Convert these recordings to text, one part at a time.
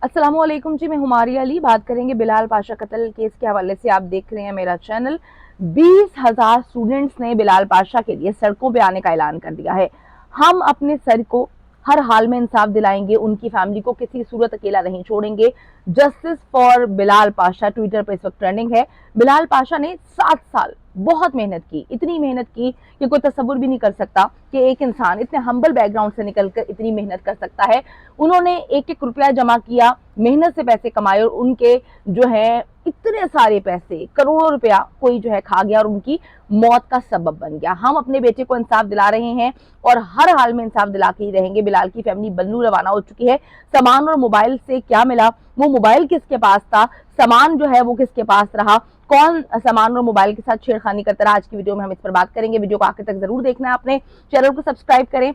अस्सलामुअलैकुम जी, मैं हुमारी अली बात करेंगे बिलाल पाशा कत्ल केस के हवाले से। आप देख रहे हैं मेरा चैनल। 20,000 स्टूडेंट्स ने बिलाल पाशा के लिए सड़कों पे आने का ऐलान कर दिया है। हम अपने सर को हर हाल में इंसाफ दिलाएंगे, उनकी फैमिली को किसी सूरत अकेला नहीं छोड़ेंगे। Justice for Bilal Pasha Twitter पर इस वक्त ट्रेंडिंग है। बिलाल पाशा ने 7 साल बहुत मेहनत की, इतनी मेहनत की कि कोई तसव्वुर भी नहीं कर सकता कि एक इंसान इतने हम्बल बैकग्राउंड से निकलकर इतनी मेहनत कर सकता है। उन्होंने एक एक रुपया जमा किया, मेहनत से पैसे कमाए और उनके जो है इतने सारे पैसे, करोड़ों रुपया कोई जो है खा गया और उनकी मौत का सबब बन गया। हम अपने बेटे को इंसाफ दिला रहे हैं और हर हाल में इंसाफ दिला के ही रहेंगे। बिलाल की फैमिली बन्नू रवाना हो चुकी है। सामान और मोबाइल से क्या मिला, वो मोबाइल किसके पास था, सामान जो है वो किसके पास रहा, कौन सामान और मोबाइल के साथ छेड़खानी करता रहा, आज की वीडियो में हम इस पर बात करेंगे। वीडियो को आखिर तक जरूर देखना है आपने। चैनल को सब्सक्राइब करें,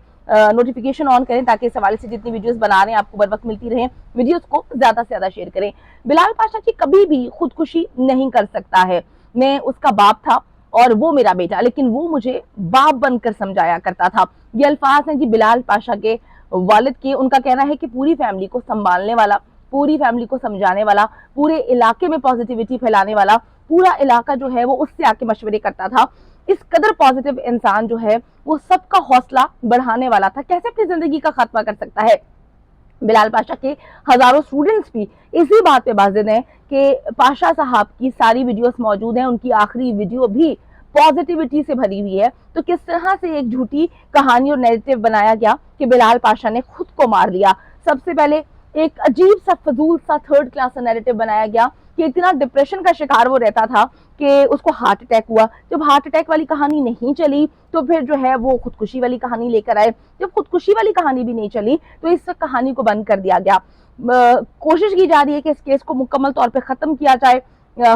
नोटिफिकेशन ऑन करें ताकि इस हवाले से जितनी वीडियोस बना रहे हैं आपको बर वक्त मिलती रहे। वीडियोस को ज्यादा से ज्यादा शेयर करें। बिलाल पाशा जी कभी भी खुदकुशी नहीं कर सकता है। मैं उसका बाप था और वो मेरा बेटा, लेकिन वो मुझे बाप बनकर समझाया करता था। ये अल्फाज हैं जी बिलाल पाशा के वालिद के। उनका कहना है कि पूरी फैमिली को संभालने वाला, पूरी फैमिली को समझाने वाला, पूरे इलाके में पॉजिटिविटी फैलाने वाला, पूरा इलाका जो है वो उससे आके मशवरे करता था। इस कदर पॉजिटिव इंसान जो है वो सबका हौसला बढ़ाने वाला था। कैसे अपनी जिंदगी का खात्मा कर सकता है। बिलाल पाशा के हजारों स्टूडेंट्स भी इसी बात पे बाजिद हैं कि पाशा साहब की सारी वीडियोस मौजूद हैं, उनकी आखिरी वीडियो भी पॉजिटिविटी से भरी हुई है। तो किस तरह से एक झूठी कहानी और नैरेटिव बनाया गया कि बिलाल पाशा ने खुद को मार लिया। सबसे पहले एक अजीब सा फजूल सा थर्ड क्लास नैरेटिव बनाया गया कि इतना डिप्रेशन का शिकार वो रहता था कि उसको हार्ट अटैक हुआ। जब हार्ट अटैक वाली कहानी नहीं चली तो फिर जो है वो खुदकुशी वाली कहानी लेकर आए। जब खुदकुशी वाली कहानी भी नहीं चली तो इस कहानी को बंद कर दिया गया। कोशिश की जा रही है कि इस केस को मुकम्मल तौर पे खत्म किया जाए,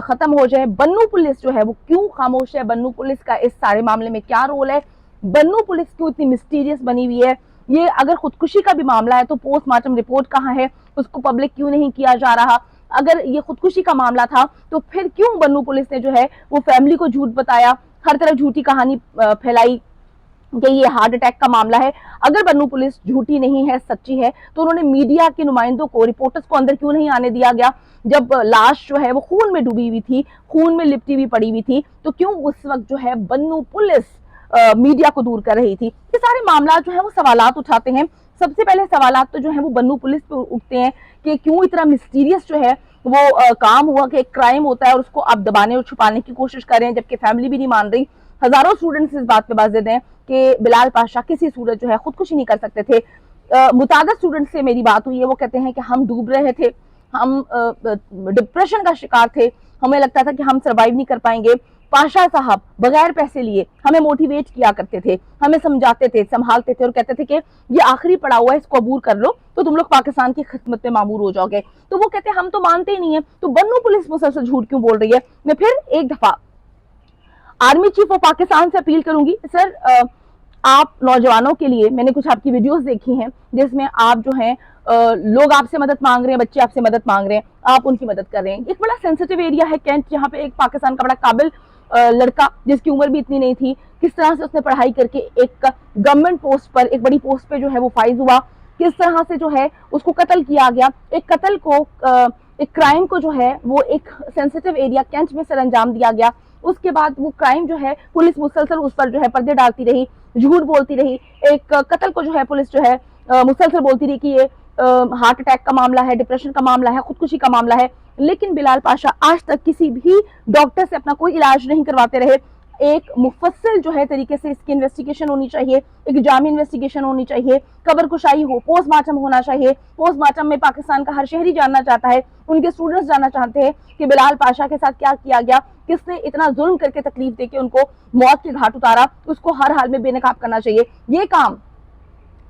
खत्म हो जाए। बन्नू पुलिस जो है वो क्यों खामोश है, बन्नू पुलिस का इस सारे मामले में क्या रोल है, बन्नू पुलिस क्यों इतनी मिस्टीरियस बनी हुई है। ये अगर खुदकुशी का भी मामला है तो पोस्टमार्टम रिपोर्ट कहाँ है, उसको पब्लिक क्यों नहीं किया जा रहा। अगर ये खुदकुशी का मामला था तो फिर क्यों बन्नू पुलिस ने जो है वो फैमिली को झूठ बताया, हर तरह झूठी कहानी फैलाई कि ये हार्ट अटैक का मामला है। अगर बन्नू पुलिस झूठी नहीं है, सच्ची है, तो उन्होंने मीडिया के नुमाइंदों को, रिपोर्टर्स को अंदर क्यों नहीं आने दिया गया। जब लाश जो है वो खून में डूबी हुई थी, खून में लिपटी हुई पड़ी हुई थी, तो क्यों उस वक्त जो है बन्नू पुलिस मीडिया को दूर कर रही थी। ये सारे मामला जो है वो सवालात उठाते हैं। सबसे पहले सवालात तो जो है वो बन्नू पुलिस पे उठते हैं कि क्यों इतना मिस्टीरियस जो है वो काम हुआ कि एक क्राइम होता है और उसको आप दबाने और छुपाने की कोशिश कर रहे हैं, जबकि फैमिली भी नहीं मान रही। हजारों स्टूडेंट्स इस बात पे बाजिद हैं कि बिलाल पाशा किसी सूरत जो है खुदकुशी नहीं कर सकते थे। मुतादिद स्टूडेंट से मेरी बात हुई है, वो कहते हैं कि हम डूब रहे थे, हम डिप्रेशन का शिकार थे, हमें लगता था कि हम सर्वाइव नहीं कर पाएंगे। पाशा साहब बगैर पैसे लिए हमें मोटिवेट किया करते थे, हमें समझाते थे, संभालते थे और कहते थे कि ये आखिरी पड़ा हुआ है, इसको अबूर कर लो तो तुम लोग पाकिस्तान की खिदमत में मामूर हो जाओगे। तो वो कहते हैं हम तो मानते ही नहीं है, तो बन्नू पुलिस मुसलसल झूठ क्यों बोल रही है। मैं फिर एक दफा आर्मी चीफ ऑफ पाकिस्तान से अपील करूंगी, सर आप नौजवानों के लिए, मैंने कुछ आपकी वीडियोस देखी हैं जिसमें आप जो हैं लोग आपसे मदद मांग रहे हैं, बच्चे आपसे मदद मांग रहे हैं, आप उनकी मदद कर रहे हैं। एक बड़ा सेंसिटिव एरिया है कैंट, जहाँ पे एक पाकिस्तान का बड़ा काबिल लड़का जिसकी उम्र भी इतनी नहीं थी, किस तरह से उसने पढ़ाई करके एक गवर्नमेंट पोस्ट पर, एक बड़ी पोस्ट पे जो है वो फाइज हुआ, किस तरह से जो है उसको कत्ल किया गया। एक कत्ल को एक क्राइम को जो है वो एक सेंसिटिव एरिया कैंट में सर अंजाम दिया गया। उसके बाद वो क्राइम जो है पुलिस मुसलसल उस पर जो है पर्दे डालती रही, झूठ बोलती रही। एक कत्ल को जो है पुलिस जो है मुसलसल बोलती रही कि ये हार्ट अटैक का मामला है, डिप्रेशन का मामला है, खुदकुशी का मामला है। लेकिन बिलाल पाशा आज तक किसी भी डॉक्टर से अपना कोई इलाज नहीं करवाते रहे। एक मुफस्सिल जो है तरीके से इसकी इन्वेस्टिगेशन होनी चाहिए, एक जामी इन्वेस्टिगेशन होनी चाहिए, कब्र कुशाई हो, पोस्टमार्टम होना चाहिए। पोस्टमार्टम में पाकिस्तान का हर शहरी जानना चाहता है, उनके स्टूडेंट्स जानना चाहते हैं कि बिलाल पाशा के साथ क्या किया गया, किसने इतना जुल्म करके तकलीफ देके उनको मौत के घाट उतारा, उसको हर हाल में बेनकाब करना चाहिए।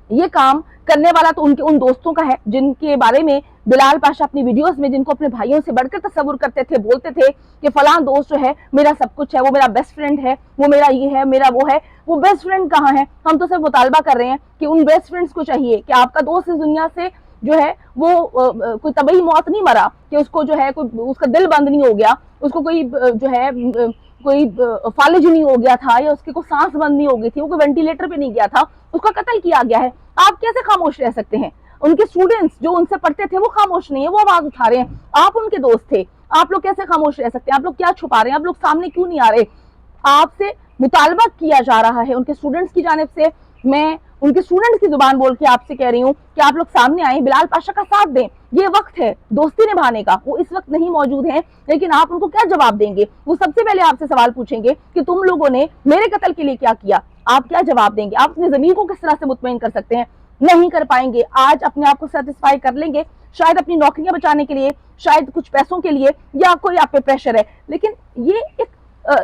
ये काम करने वाला तो उनके उन दोस्तों का है जिनके बारे में बिलाल पाशा अपनी वीडियोस में, जिनको अपने भाइयों से बढ़कर तस्वुर करते थे, बोलते थे कि फलां दोस्त जो है मेरा सब कुछ है, वो मेरा बेस्ट फ्रेंड है, वो मेरा ये है, मेरा वो है। वो बेस्ट फ्रेंड कहाँ है। हम तो सिर्फ मुतालबा कर रहे हैं कि उन बेस्ट फ्रेंड्स को चाहिए कि आपका दोस्त इस दुनिया से जो है वो कोई तबई मौत नहीं मरा, कि उसको जो है कोई उसका दिल बंद नहीं हो गया, उसको कोई जो है कोई फालिज नहीं हो गया था, या उसकी कोई सांस बंद नहीं हो गई थी, वो कोई वेंटिलेटर पे नहीं गया था, उसका कत्ल किया गया है। आप कैसे खामोश रह सकते हैं। ان کے اسٹوڈنٹس جو ان سے پڑھتے تھے وہ خاموش نہیں ہے, وہ آواز اٹھا رہے ہیں. آپ ان کے دوست تھے, آپ لوگ کیسے خاموش رہ سکتے ہیں؟ آپ لوگ کیا چھپا رہے ہیں؟ آپ لوگ سامنے کیوں نہیں آ رہے؟ آپ سے مطالبہ کیا جا رہا ہے ان کے اسٹوڈنٹس کی جانب سے. میں ان کے اسٹوڈنٹس کی زبان بول کے آپ سے کہہ رہی ہوں کہ آپ لوگ سامنے آئیں, بلال پاشا کا ساتھ دیں. یہ وقت ہے دوستی نبھانے کا. وہ اس وقت نہیں موجود ہیں, لیکن آپ ان کو کیا جواب دیں گے؟ وہ سب سے پہلے آپ سے سوال پوچھیں گے کہ تم لوگوں نے میرے قتل کے لیے کیا کیا. آپ کیا جواب دیں گے؟ آپ اپنی ضمیر کو کس طرح سے مطمئن کر سکتے ہیں؟ نہیں کر پائیں گے. آج اپنے آپ کو سیٹسفائی کر لیں گے, شاید اپنی نوکریاں بچانے کے لیے, شاید کچھ پیسوں کے لیے, یا کوئی آپ پہ پریشر ہے, لیکن یہ ایک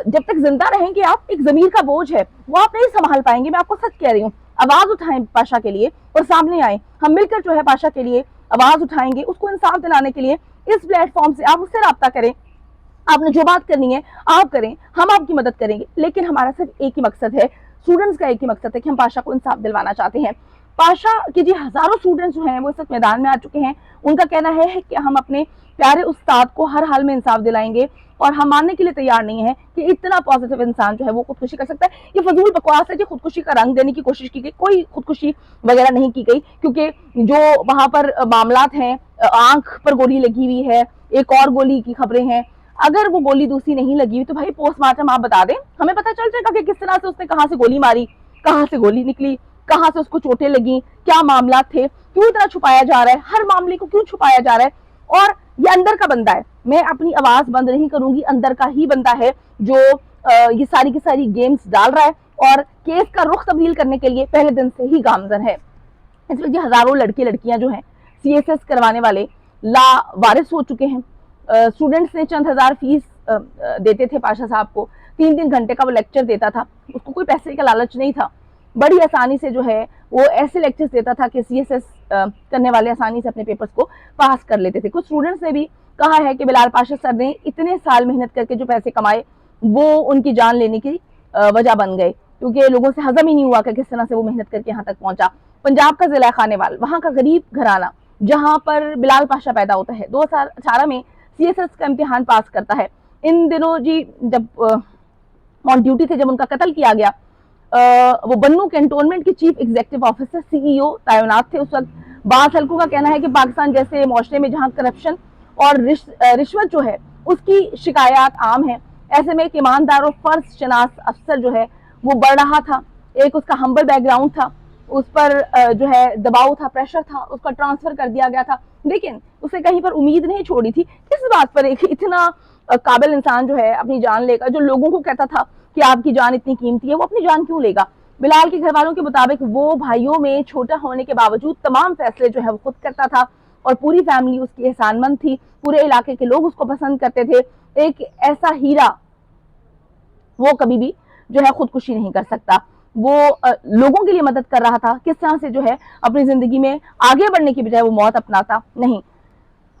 جب تک زندہ رہیں گے آپ, ایک ضمیر کا بوجھ ہے وہ آپ نہیں سنبھال پائیں گے. میں آپ کو سچ کہہ رہی ہوں. آواز اٹھائیں پاشا کے لیے اور سامنے آئیں. ہم مل کر جو ہے پاشا کے لیے آواز اٹھائیں گے, اس کو انصاف دلانے کے لیے. اس پلیٹ فارم سے آپ اس سے رابطہ کریں, آپ نے جو بات کرنی ہے آپ کریں, ہم آپ کی مدد کریں گے. لیکن ہمارا صرف ایک ہی مقصد ہے, اسٹوڈنٹس کا ایک ہی مقصد ہے کہ ہم پاشا کو انصاف دلوانا چاہتے ہیں. پاشا کے جی ہزاروں اسٹوڈنٹس جو ہیں وہ اس وقت میدان میں آ چکے ہیں. ان کا کہنا ہے کہ ہم اپنے پیارے استاد کو ہر حال میں انصاف دلائیں گے, اور ہم ماننے کے لیے تیار نہیں ہے کہ اتنا پازیٹیو انسان جو ہے وہ خودکشی کر سکتا ہے. یہ فضول بکواس ہے کہ خودکشی کا رنگ دینے کی کوشش کی گئی. کوئی خودکشی وغیرہ نہیں کی گئی, کیونکہ جو وہاں پر معاملات ہیں, آنکھ پر گولی لگی ہوئی ہے, ایک اور گولی کی خبریں ہیں. اگر وہ گولی دوسری نہیں لگی ہوئی تو بھائی پوسٹ مارٹم آپ بتا دیں, ہمیں پتہ چل جائے گا کہ کس طرح سے اس نے کہاں سے گولی ماری, کہاں سے گولی نکلی, کہاں سے اس کو چوٹیں لگیں, کیا معاملات تھے, کیوں اتنا چھپایا جا رہا ہے, ہر معاملے کو کیوں چھپایا جا رہا ہے. اور یہ اندر کا بندہ ہے, میں اپنی آواز بند نہیں کروں گی, اندر کا ہی بندہ ہے جو یہ ساری کی ساری گیمز ڈال رہا ہے, اور کیس کا رخ تبدیل کرنے کے لیے پہلے دن سے ہی گامزن ہے. اس وقت یہ ہزاروں لڑکے لڑکیاں جو ہیں سی ایس ایس کروانے والے لا وارث ہو چکے ہیں. اسٹوڈنٹس نے چند ہزار فیس دیتے تھے پاشا صاحب کو, 3 گھنٹے کا وہ لیکچر دیتا تھا, اس کو کوئی پیسے کا لالچ نہیں تھا. بڑی آسانی سے جو ہے وہ ایسے لیکچرز دیتا تھا کہ سی ایس ایس کرنے والے آسانی سے اپنے پیپرز کو پاس کر لیتے تھے. کچھ اسٹوڈنٹس نے بھی کہا ہے کہ بلال پاشا سر نے اتنے سال محنت کر کے جو پیسے کمائے وہ ان کی جان لینے کی وجہ بن گئے, کیونکہ لوگوں سے ہضم ہی نہیں ہوا کہ کس طرح سے وہ محنت کر کے یہاں تک پہنچا. پنجاب کا ضلع خانیوال, وہاں کا غریب گھرانہ جہاں پر بلال پاشا پیدا ہوتا ہے, 2018 میں سی ایس ایس کا امتحان پاس کرتا ہے. ان دنوں جی جب آن ڈیوٹی تھے, جب ان کا قتل کیا گیا, وہ بنو کینٹونمنٹ کے چیف ایگزیکٹو آفیسر سی ای او تعینات تھے اس وقت. بعض حلقوں کا کہنا ہے کہ پاکستان جیسے معاشرے میں جہاں کرپشن اور رشوت جو ہے اس کی شکایات عام ہیں, ایسے میں ایک ایماندار اور فرض شناس افسر جو ہے وہ بڑھ رہا تھا. ایک اس کا ہمبل بیک گراؤنڈ تھا, اس پر جو ہے دباؤ تھا, پریشر تھا, اس کا ٹرانسفر کر دیا گیا تھا, لیکن اسے کہیں پر امید نہیں چھوڑی تھی. کس بات پر ایک اتنا قابل انسان جو ہے اپنی جان لے گا, جو لوگوں کو کہتا تھا کہ آپ کی جان اتنی قیمتی ہے, وہ اپنی جان کیوں لے گا؟ بلال کے گھر والوں کے مطابق وہ بھائیوں میں چھوٹا ہونے کے باوجود تمام فیصلے جو ہے وہ خود کرتا تھا, اور پوری فیملی اس کی احسان مند تھی, پورے علاقے کے لوگ اس کو پسند کرتے تھے. ایک ایسا ہیرا وہ کبھی بھی جو ہے خودکشی نہیں کر سکتا. وہ لوگوں کے لیے مدد کر رہا تھا, کس طرح سے جو ہے اپنی زندگی میں آگے بڑھنے کی بجائے وہ موت اپناتا. نہیں,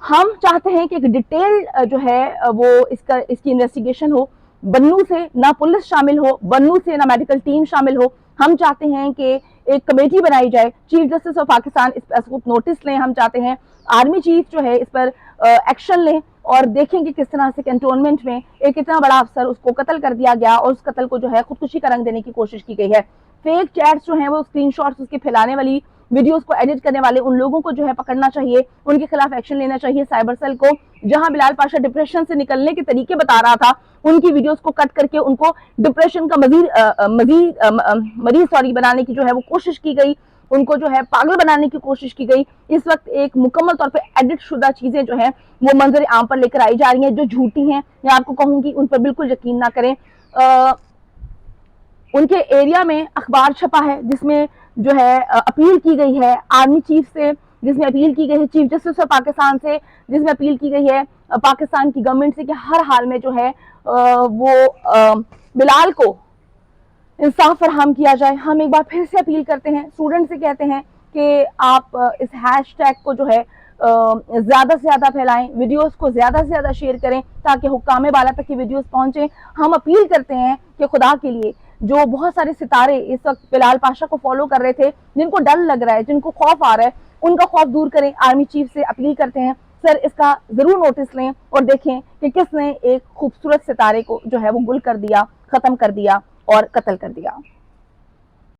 ہم چاہتے ہیں کہ ایک ڈیٹیل جو ہے وہ اس کی انویسٹیگیشن ہو, بنو سے نہ پولیس شامل ہو, بنو سے نہ میڈیکل ٹیم شامل ہو. ہم چاہتے ہیں کہ ایک کمیٹی بنائی جائے, چیف جسٹس آف پاکستان اس پر نوٹس لیں. ہم چاہتے ہیں آرمی چیف جو ہے اس پر ایکشن لیں, اور دیکھیں کہ کس طرح سے کنٹونمنٹ میں ایک اتنا بڑا افسر اس کو قتل کر دیا گیا, اور اس قتل کو جو ہے خودکشی کا رنگ دینے کی کوشش کی گئی ہے. فیک چیٹس جو ہیں وہ اسکرین شاٹس اس کے پھیلانے والی ویڈیوز کو ایڈٹ کرنے والے ان لوگوں کو جو ہے پکڑنا چاہیے, ان کے خلاف ایکشن لینا چاہیے. سائبر سیل کو, جہاں بلال پاشا ڈپریشن سے نکلنے کے طریقے بتا رہا تھا, ان کی ویڈیوز کو کٹ کر کے ان کو ڈپریشن کا مریض بنانے کی جو ہے وہ کوشش کی گئی, ان کو جو ہے پاگل بنانے کی کوشش کی گئی. اس وقت ایک مکمل طور پہ ایڈٹ شدہ چیزیں جو ہیں وہ منظر عام پر لے کر آئی جا رہی ہیں جو جھوٹی ہیں. میں آپ کو کہوں گی ان پر بالکل یقین نہ کریں. ان کے ایریا میں اخبار چھپا ہے جس میں جو ہے اپیل کی گئی ہے آرمی چیف سے, جس میں اپیل کی گئی ہے چیف جسٹس آف پاکستان سے, جس میں اپیل کی گئی ہے پاکستان کی گورنمنٹ سے کہ ہر حال میں جو ہے وہ بلال کو انصاف فراہم کیا جائے. ہم ایک بار پھر سے اپیل کرتے ہیں, اسٹوڈنٹ سے کہتے ہیں کہ آپ اس ہیش ٹیگ کو جو ہے زیادہ سے زیادہ پھیلائیں, ویڈیوز کو زیادہ سے زیادہ شیئر کریں تاکہ حکام بالا تک کی ویڈیوز پہنچیں. ہم اپیل کرتے ہیں کہ خدا کے لیے جو بہت سارے ستارے اس وقت بلال پاشا کو فالو کر رہے تھے, جن کو ڈر لگ رہا ہے, جن کو خوف آ رہا ہے, ان کا خوف دور کریں. آرمی چیف سے اپیل کرتے ہیں سر اس کا ضرور نوٹس لیں اور دیکھیں کہ کس نے ایک خوبصورت ستارے کو جو ہے وہ گل کر دیا, ختم کر دیا اور قتل کر دیا.